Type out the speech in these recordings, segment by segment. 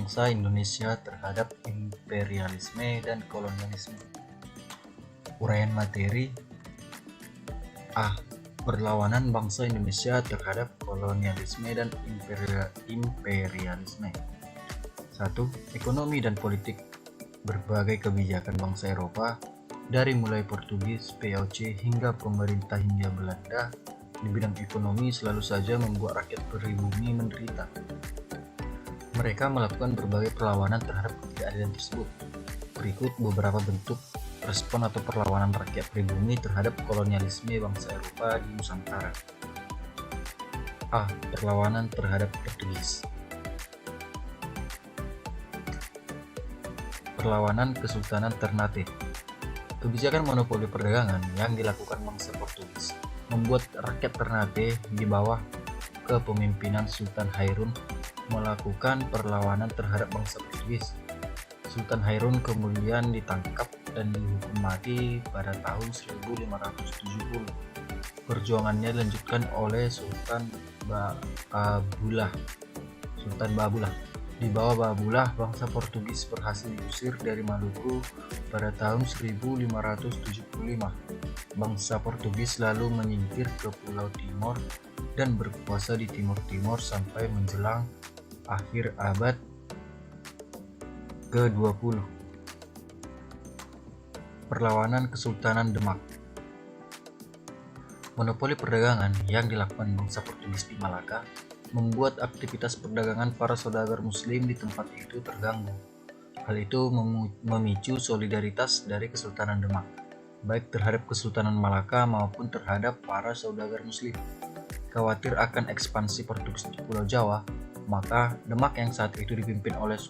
bangsa Indonesia terhadap imperialisme dan kolonialisme. Uraian materi. A. Perlawanan bangsa Indonesia terhadap kolonialisme dan imperialisme. 1. Ekonomi dan politik. Berbagai kebijakan bangsa Eropa, dari mulai Portugis, VOC hingga pemerintah Hindia Belanda di bidang ekonomi selalu saja membuat rakyat pribumi menderita. Mereka melakukan berbagai perlawanan terhadap ketidakadilan tersebut. Berikut beberapa bentuk respon atau perlawanan rakyat pribumi terhadap kolonialisme bangsa Eropa di Nusantara. A. Perlawanan terhadap Portugis. Perlawanan Kesultanan Ternate. Kebijakan monopoli perdagangan yang dilakukan bangsa Portugis membuat rakyat Ternate di bawah kepemimpinan Sultan Hairun melakukan perlawanan terhadap bangsa Portugis. Sultan Hairun kemudian ditangkap dan dihukum mati pada tahun 1570. Perjuangannya dilanjutkan oleh Sultan Baabullah. Di bawah Baabullah, bangsa Portugis berhasil diusir dari Maluku pada tahun 1575. Bangsa Portugis lalu menyingkir ke Pulau Timor dan berkuasa di Timur-Timor sampai menjelang akhir abad ke-20. Perlawanan Kesultanan Demak. Monopoli perdagangan yang dilakukan bangsa Portugis di Malaka membuat aktivitas perdagangan para saudagar muslim di tempat itu terganggu. Hal itu memicu solidaritas dari Kesultanan Demak, baik terhadap Kesultanan Malaka maupun terhadap para saudagar muslim. Khawatir akan ekspansi Portugis di Pulau Jawa, maka Demak yang saat itu dipimpin oleh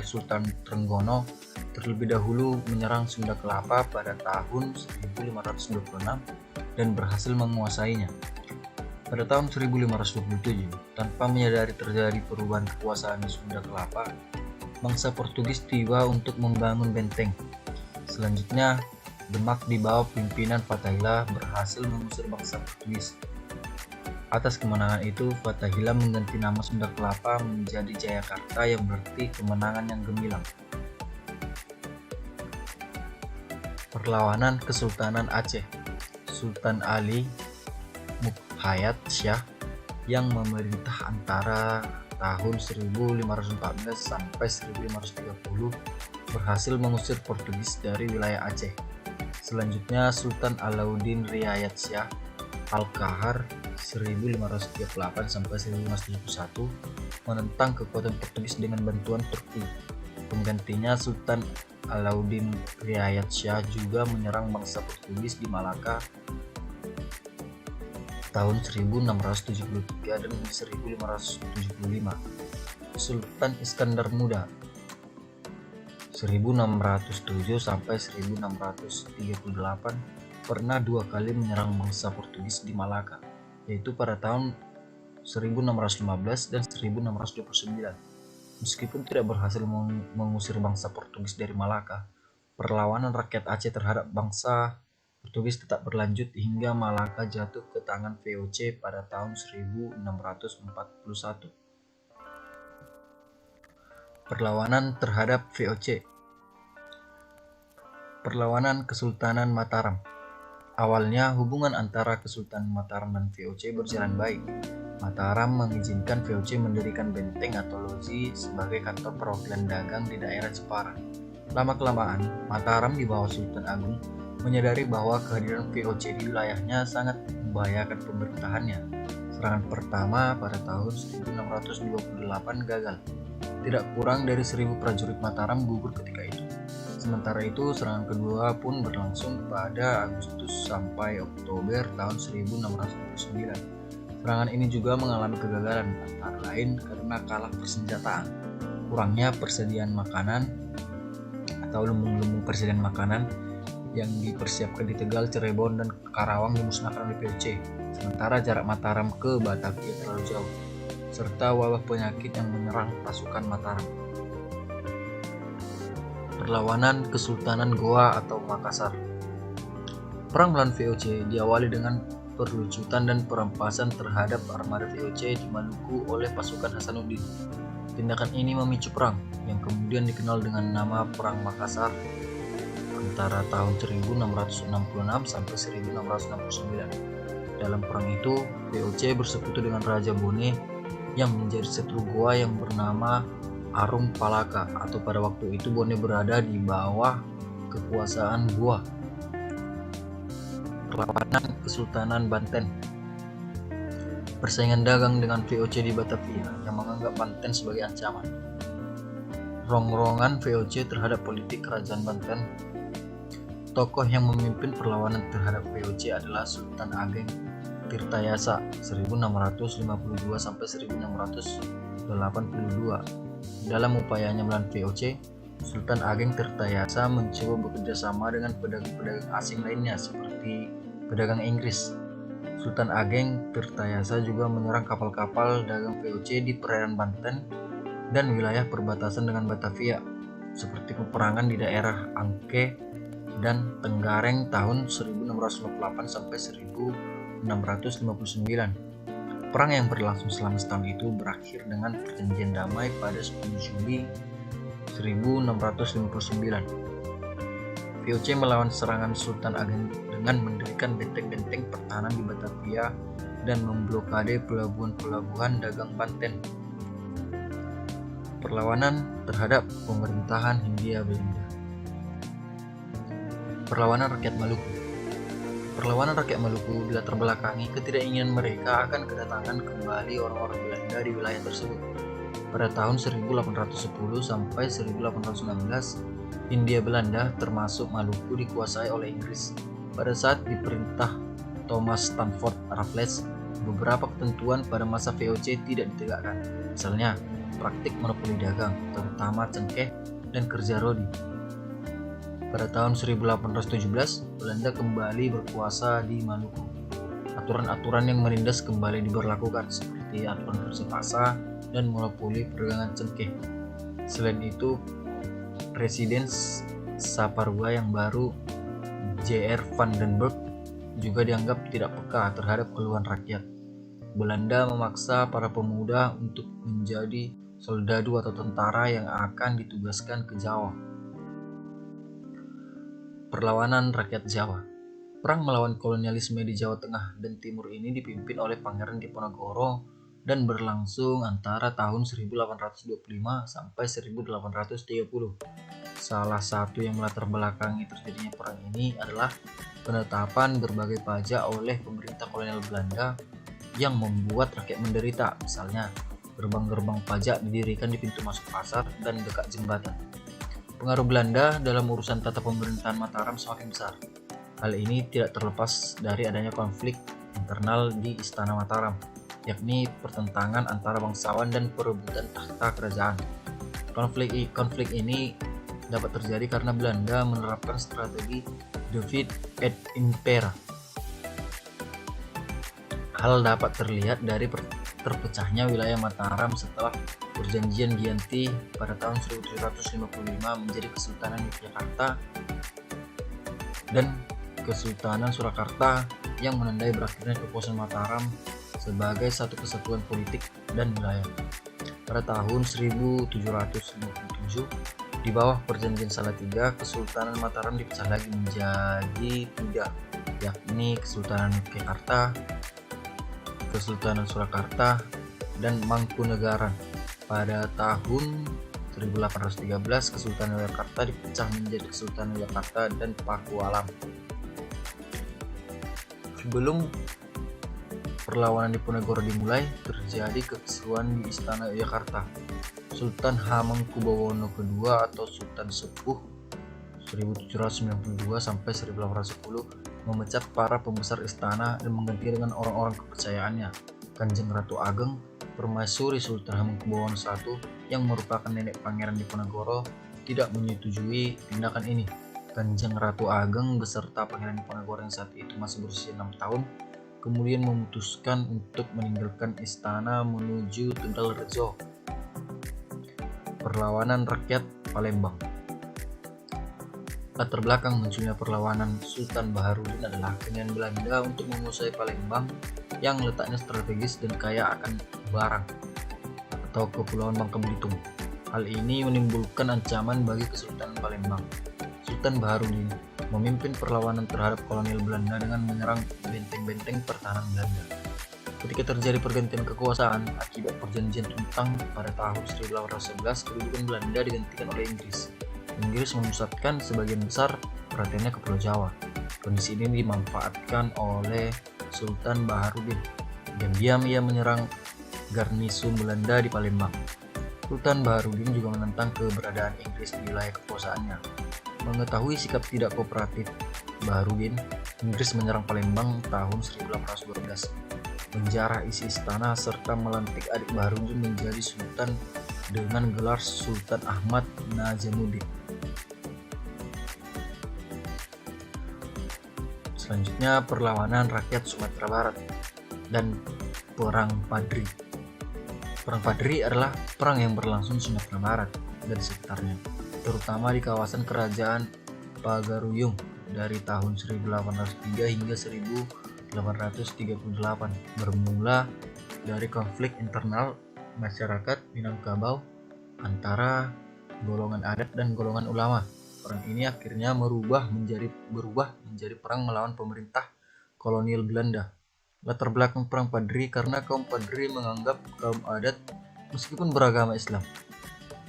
Sultan Trenggono terlebih dahulu menyerang Sunda Kelapa pada tahun 1526 dan berhasil menguasainya. Pada tahun 1527, tanpa menyadari terjadi perubahan kekuasaan di Sunda Kelapa, bangsa Portugis tiba untuk membangun benteng. Selanjutnya, Demak di bawah pimpinan Fathahillah berhasil mengusir bangsa Portugis. Atas kemenangan itu, Fathahillah mengganti nama Sunda Kelapa menjadi Jayakarta yang berarti kemenangan yang gemilang. Perlawanan Kesultanan Aceh. Sultan Ali Mukhayat Shah yang memerintah antara tahun 1514 sampai 1530 berhasil mengusir Portugis dari wilayah Aceh. Selanjutnya, Sultan Alauddin Riayat Shah Al-Qahar 1538 sampai 1571 menentang kekuatan Portugis dengan bantuan Turki. Penggantinya Sultan Alauddin Riayat Shah juga menyerang bangsa Portugis di Malaka tahun 1673 dan 1575. Sultan Iskandar Muda 1607 sampai 1638 pernah dua kali menyerang bangsa Portugis di Malaka, yaitu pada tahun 1615 dan 1629. Meskipun tidak berhasil mengusir bangsa Portugis dari Malaka, perlawanan rakyat Aceh terhadap bangsa Portugis tetap berlanjut hingga Malaka jatuh ke tangan VOC pada tahun 1641. Perlawanan terhadap VOC. Perlawanan Kesultanan Mataram. Awalnya hubungan antara Kesultanan Mataram dan VOC berjalan baik. Mataram mengizinkan VOC mendirikan benteng atau loji sebagai kantor perwakilan dagang di daerah Jepara. Lama-kelamaan, Mataram di bawah Sultan Agung menyadari bahwa kehadiran VOC di wilayahnya sangat membahayakan pemerintahannya. Serangan pertama pada tahun 1628 gagal. Tidak kurang dari 1.000 prajurit Mataram gugur ketika itu. Sementara itu, serangan kedua pun berlangsung pada Agustus sampai Oktober tahun 1629. Serangan ini juga mengalami kegagalan, antara lain karena kalah persenjataan, kurangnya persediaan makanan atau lumbung-lumbung persediaan makanan yang dipersiapkan di Tegal, Cirebon, dan Karawang dimusnahkan oleh VOC, sementara jarak Mataram ke Batavia terlalu jauh, serta wabah penyakit yang menyerang pasukan Mataram. Perlawanan Kesultanan Goa atau Makassar. Perang melawan VOC diawali dengan perlucutan dan perampasan terhadap armada VOC di Maluku oleh pasukan Hasanuddin. Tindakan ini memicu perang yang kemudian dikenal dengan nama Perang Makassar antara tahun 1666 sampai 1669. Dalam perang itu, VOC bersekutu dengan Raja Bone yang menjadi setru Goa yang bernama Arung Palaka, atau pada waktu itu Bone berada di bawah kekuasaan Goa. Perlawanan Kesultanan Banten. Persaingan dagang dengan VOC di Batavia yang menganggap Banten sebagai ancaman. Rongrongan VOC terhadap politik kerajaan Banten. Tokoh yang memimpin perlawanan terhadap VOC adalah Sultan Ageng Tirtayasa 1652 sampai 1682. Dalam upayanya melawan VOC, Sultan Ageng Tirtayasa mencoba bekerja sama dengan pedagang-pedagang asing lainnya seperti pedagang Inggris. Sultan Ageng Tirtayasa juga menyerang kapal-kapal dagang VOC di perairan Banten dan wilayah perbatasan dengan Batavia, seperti peperangan di daerah Angke dan Tenggareng tahun 1658 sampai 1659. Perang yang berlangsung selama setahun itu berakhir dengan perjanjian damai pada 10 Juli 1659. VOC melawan serangan Sultan Ageng dengan mendirikan benteng-benteng pertahanan di Batavia dan memblokade pelabuhan-pelabuhan dagang Banten. Perlawanan terhadap pemerintahan Hindia Belanda. Perlawanan rakyat Maluku. Perlawanan rakyat Maluku dilatar belakangi ketidakinginan mereka akan kedatangan kembali orang-orang Belanda di wilayah tersebut. Pada tahun 1810 sampai 1816, Hindia Belanda termasuk Maluku dikuasai oleh Inggris. Pada saat diperintah Thomas Stamford Raffles, beberapa ketentuan pada masa VOC tidak ditegakkan. Misalnya, praktik monopoli dagang, terutama cengkeh dan kerja rodi. Pada tahun 1817, Belanda kembali berkuasa di Maluku. Aturan-aturan yang menindas kembali diberlakukan, seperti aturan kerja paksa dan monopoli perdagangan cengkeh. Selain itu, Presiden Saparua yang baru, J.R. van den Berg, juga dianggap tidak peka terhadap keluhan rakyat. Belanda memaksa para pemuda untuk menjadi soldadu atau tentara yang akan ditugaskan ke Jawa. Perlawanan rakyat Jawa. Perang melawan kolonialisme di Jawa Tengah dan Timur ini dipimpin oleh Pangeran Diponegoro dan berlangsung antara tahun 1825 sampai 1830. Salah satu yang melatar belakangi terjadinya perang ini adalah penetapan berbagai pajak oleh pemerintah kolonial Belanda yang membuat rakyat menderita. Misalnya, gerbang-gerbang pajak didirikan di pintu masuk pasar dan dekat jembatan. Pengaruh Belanda dalam urusan tata pemerintahan Mataram semakin besar. Hal ini tidak terlepas dari adanya konflik internal di Istana Mataram, yakni pertentangan antara bangsawan dan perebutan tahta kerajaan. Konflik ini dapat terjadi karena Belanda menerapkan strategi divide et impera. Hal dapat terlihat dari terpecahnya wilayah Mataram setelah Perjanjian Giyanti pada tahun 1755 menjadi Kesultanan Yogyakarta dan Kesultanan Surakarta yang menandai berakhirnya kekuasaan Mataram sebagai satu kesatuan politik dan wilayah. Pada tahun 1757, di bawah Perjanjian Salatiga, Kesultanan Mataram dipecah lagi menjadi 3, yakni Kesultanan Yogyakarta, Kesultanan Surakarta, dan Mangkunegaran. Pada tahun 1813, Kesultanan Yogyakarta dipecah menjadi Kesultanan Yogyakarta dan Pakualam. Sebelum perlawanan Diponegoro dimulai, terjadi kekisruhan di Istana Yogyakarta. Sultan Hamengkubuwono II atau Sultan Sepuh 1792 sampai 1810 memecat para pembesar istana dan mengganti dengan orang-orang kepercayaannya. Kanjeng Ratu Ageng Permaisuri Sultan Hamengkubuwono I yang merupakan nenek Pangeran Diponegoro tidak menyetujui tindakan ini. Kanjeng Ratu Ageng beserta Pangeran Diponegoro yang saat itu masih berusia 6 tahun kemudian memutuskan untuk meninggalkan istana menuju Tegal Rejo. Perlawanan rakyat Palembang. Latar belakang munculnya perlawanan Sultan Baharudin adalah keinginan Belanda untuk menguasai Palembang yang letaknya strategis dan kaya akan barang. atau Kepulauan Bangka Belitung. Hal ini menimbulkan ancaman bagi Kesultanan Palembang. Sultan Baharudin memimpin perlawanan terhadap kolonial Belanda dengan menyerang benteng-benteng pertahanan Belanda. Ketika terjadi pergantian kekuasaan akibat perjanjian Tuntang pada tahun 1811, kedudukan Belanda digantikan oleh Inggris. Inggris memusatkan sebagian besar perhatiannya ke Pulau Jawa. Kondisi ini dimanfaatkan oleh Sultan Baharudin. Diam-diam ia menyerang garnisun Belanda di Palembang. Sultan Baharudin juga menentang keberadaan Inggris di wilayah kekuasaannya. Mengetahui sikap tidak kooperatif Baharudin, Inggris menyerang Palembang tahun 1812, menjarah isi istana serta melantik adik Baharudin menjadi sultan dengan gelar Sultan Ahmad Najamuddin. Selanjutnya, perlawanan rakyat Sumatera Barat dan Perang Padri. Perang Padri adalah perang yang berlangsung di Sumatera Barat dan sekitarnya, terutama di kawasan Kerajaan Pagaruyung dari tahun 1803 hingga 1838, bermula dari konflik internal masyarakat Minangkabau antara golongan adat dan golongan ulama. Perang ini akhirnya berubah menjadi perang melawan pemerintah kolonial Belanda. Latar belakang Perang Padri karena kaum Padri menganggap kaum adat meskipun beragama Islam,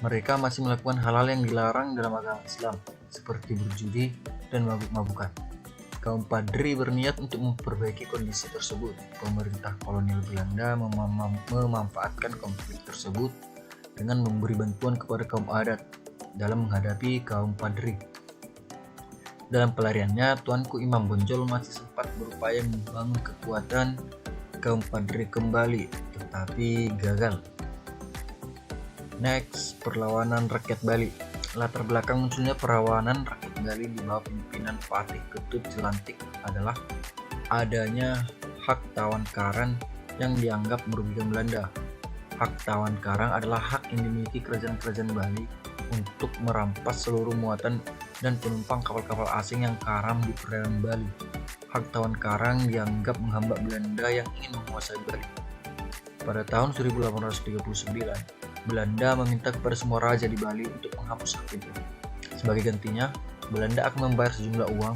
mereka masih melakukan hal-hal yang dilarang dalam agama Islam, seperti berjudi dan mabuk-mabukan. Kaum Padri berniat untuk memperbaiki kondisi tersebut. Pemerintah kolonial Belanda memanfaatkan konflik tersebut dengan memberi bantuan kepada kaum adat dalam menghadapi kaum Padri. Dalam pelariannya, Tuanku Imam Bonjol masih sempat berupaya membangun kekuatan kaum Padri kembali, tetapi gagal. Next, perlawanan rakyat Bali. Latar belakang munculnya perlawanan rakyat Bali di bawah pimpinan Patih Ketut Jelantik adalah adanya hak tawan karang yang dianggap merugikan Belanda. Hak tawan karang adalah hak yang dimiliki kerajaan-kerajaan Bali untuk merampas seluruh muatan dan penumpang kapal-kapal asing yang karam di perairan Bali. Hak tawan karang dianggap menghambat Belanda yang ingin menguasai Bali. Pada tahun 1839, Belanda meminta kepada semua raja di Bali untuk menghapus hak itu. Sebagai gantinya, Belanda akan membayar sejumlah uang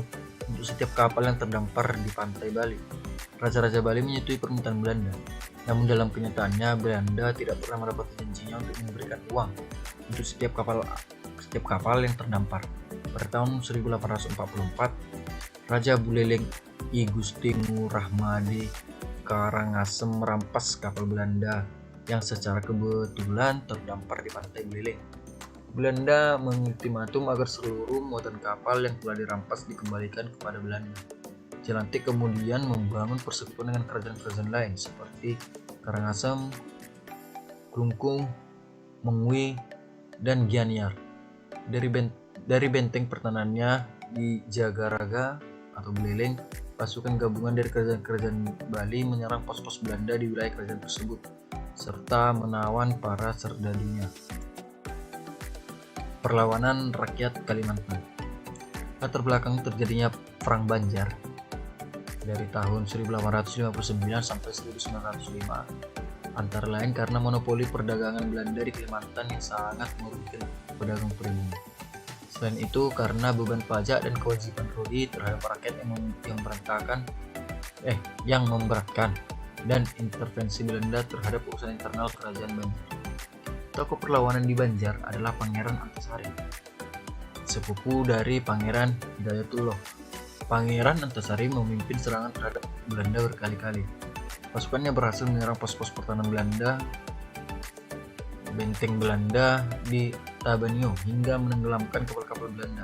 untuk setiap kapal yang terdampar di pantai Bali. Raja-raja Bali menyetujui permintaan Belanda. Namun dalam kenyataannya, Belanda tidak pernah mendapat janjinya untuk memberikan uang untuk setiap kapal yang terdampar. Pada tahun 1844, Raja Buleleng I Gusti Ngurahmadi Karangasem merampas kapal Belanda yang secara kebetulan terdampar di pantai Buleleng. Belanda mengultimatum agar seluruh muatan kapal yang telah dirampas dikembalikan kepada Belanda. Jelantik kemudian membangun persekutuan dengan kerajaan-kerajaan lain seperti Karangasem, Klungkung, Mengwi, dan Gianyar. Dari benteng pertahanannya di Jagaraga atau Buleleng, pasukan gabungan dari kerajaan-kerajaan Bali menyerang pos-pos Belanda di wilayah kerajaan tersebut, serta menawan para serdadunya. Perlawanan rakyat Kalimantan. Latar belakang terjadinya Perang Banjar dari tahun 1859 sampai 1905, antara lain karena monopoli perdagangan Belanda di Kalimantan yang sangat merugikan pedagang pribumi. Selain itu, karena beban pajak dan kewajiban rudi terhadap rakyat yang memberatkan, dan intervensi Belanda terhadap urusan internal kerajaan Banjar. Tokoh perlawanan di Banjar adalah Pangeran Antasari, sepupu dari Pangeran Hidayatullah. Pangeran Antasari memimpin serangan terhadap Belanda berkali-kali. Pasukannya berhasil menyerang pos-pos pertahanan Belanda, benteng Belanda di Tabanio, hingga menenggelamkan kapal-kapal Belanda.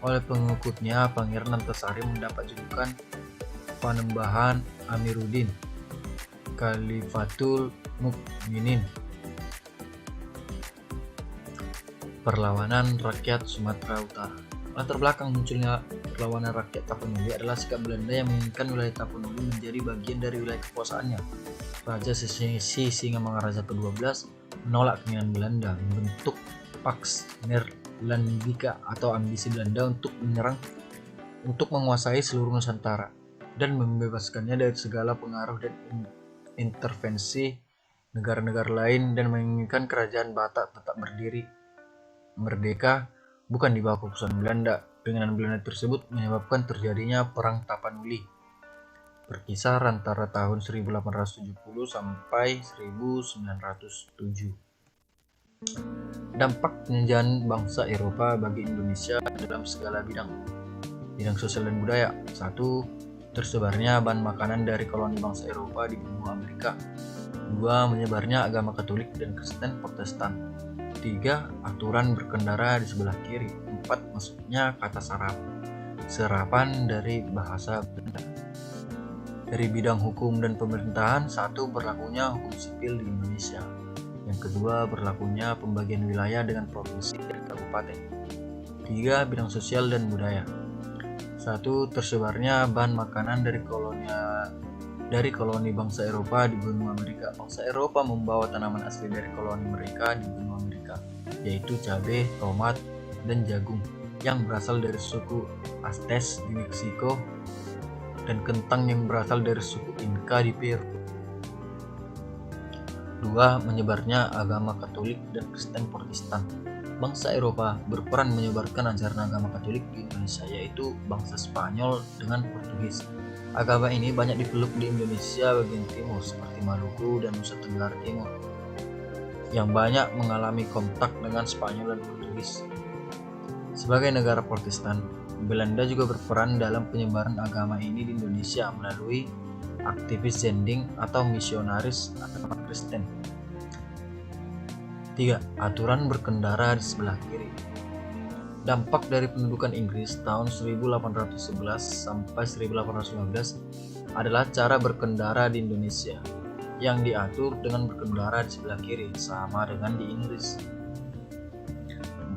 Oleh pengikutnya, Pangeran Antasari mendapat julukan Panembahan Amiruddin, Khalifatul Mukminin. Perlawanan rakyat Sumatera Utara. Latar belakang munculnya perlawanan rakyat Tapanuli adalah sikap Belanda yang menginginkan wilayah Tapanuli menjadi bagian dari wilayah kekuasaannya. Raja Singamangaraja ke-12 menolak keinginan Belanda membentuk Pax Neerlandica atau ambisi Belanda untuk menguasai seluruh Nusantara dan membebaskannya dari segala pengaruh dan intervensi negara-negara lain dan menginginkan kerajaan Batak tetap berdiri merdeka bukan di bawah kekuasaan Belanda. Keinginan Belanda tersebut menyebabkan terjadinya Perang Tapanuli berkisar antara tahun 1870 sampai 1907. Dampak penjajahan bangsa Eropa bagi Indonesia dalam segala bidang sosial dan budaya. 1. Tersebarnya bahan makanan dari koloni bangsa Eropa di benua Amerika. 2. Menyebarnya agama Katolik dan Kristen Protestan. 3. Aturan berkendara di sebelah kiri. 4. Masuknya kata serapan dari bahasa Belanda. Dari bidang hukum dan pemerintahan. 1. Berlakunya hukum sipil di Indonesia. Yang kedua, berlakunya pembagian wilayah dengan provinsi dan kabupaten. 3. Bidang sosial dan budaya. 1. Tersebarnya bahan makanan dari koloni bangsa Eropa di benua Amerika. Bangsa Eropa membawa tanaman asli dari koloni mereka di benua Amerika, yaitu cabai, tomat, dan jagung yang berasal dari suku Aztec di Meksiko dan kentang yang berasal dari suku Inca di Peru. 2. Menyebarnya agama Katolik dan Kristen Protestan. Bangsa Eropa berperan menyebarkan ajaran agama Katolik di Indonesia, yaitu bangsa Spanyol dengan Portugis. Agama ini banyak dipeluk di Indonesia bagian timur seperti Maluku dan Nusa Tenggara Timur, yang banyak mengalami kontak dengan Spanyol dan Portugis. Sebagai negara Protestan, Belanda juga berperan dalam penyebaran agama ini di Indonesia melalui aktivis zending atau misionaris agama Kristen. 3. Aturan berkendara di sebelah kiri. Dampak dari pendudukan Inggris tahun 1811 sampai 1815 adalah cara berkendara di Indonesia yang diatur dengan berkendara di sebelah kiri, sama dengan di Inggris.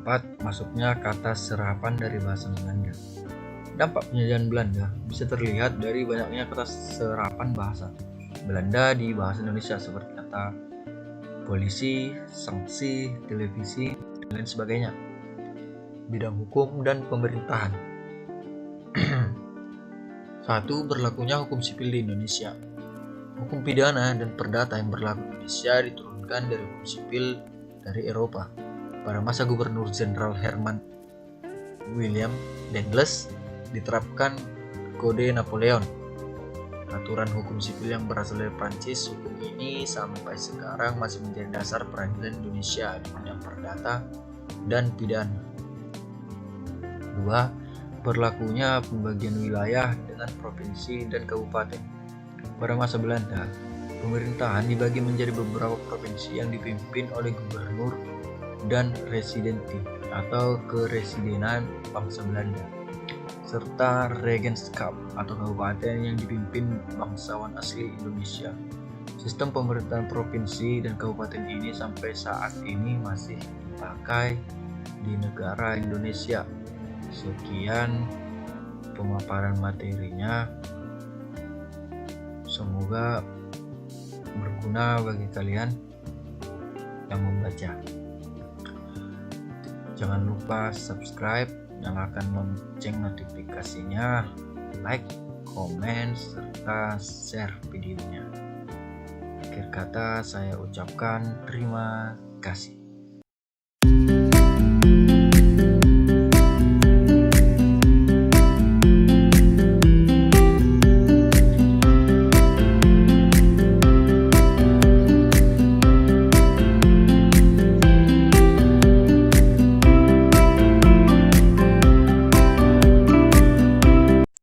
4. Masuknya kata serapan dari bahasa Belanda. Dampak penjajahan Belanda bisa terlihat dari banyaknya kata serapan bahasa Belanda di bahasa Indonesia seperti kata polisi, sanksi, televisi, dan lain sebagainya. Bidang hukum dan pemerintahan. 1. Berlakunya hukum sipil di Indonesia. Hukum pidana dan perdata yang berlaku di Indonesia diturunkan dari hukum sipil dari Eropa. Pada masa Gubernur Jenderal Herman William Dengles diterapkan Kode Napoleon, aturan hukum sipil yang berasal dari Prancis. Hukum ini sampai sekarang masih menjadi dasar peradilan Indonesia di bidang perdata dan pidana. 2. Berlakunya pembagian wilayah dengan provinsi dan kabupaten. Pada masa Belanda, pemerintahan dibagi menjadi beberapa provinsi yang dipimpin oleh gubernur dan residenti atau keresidenan bangsa Belanda, serta Regentschap atau kabupaten yang dipimpin bangsawan asli Indonesia. Sistem pemerintahan provinsi dan kabupaten ini sampai saat ini masih dipakai di negara Indonesia. Sekian pemaparan materinya, semoga berguna bagi kalian yang membaca. Jangan lupa subscribe, nyalakan lonceng notifikasinya, like, komen, serta share videonya. Akhir kata saya ucapkan terima kasih.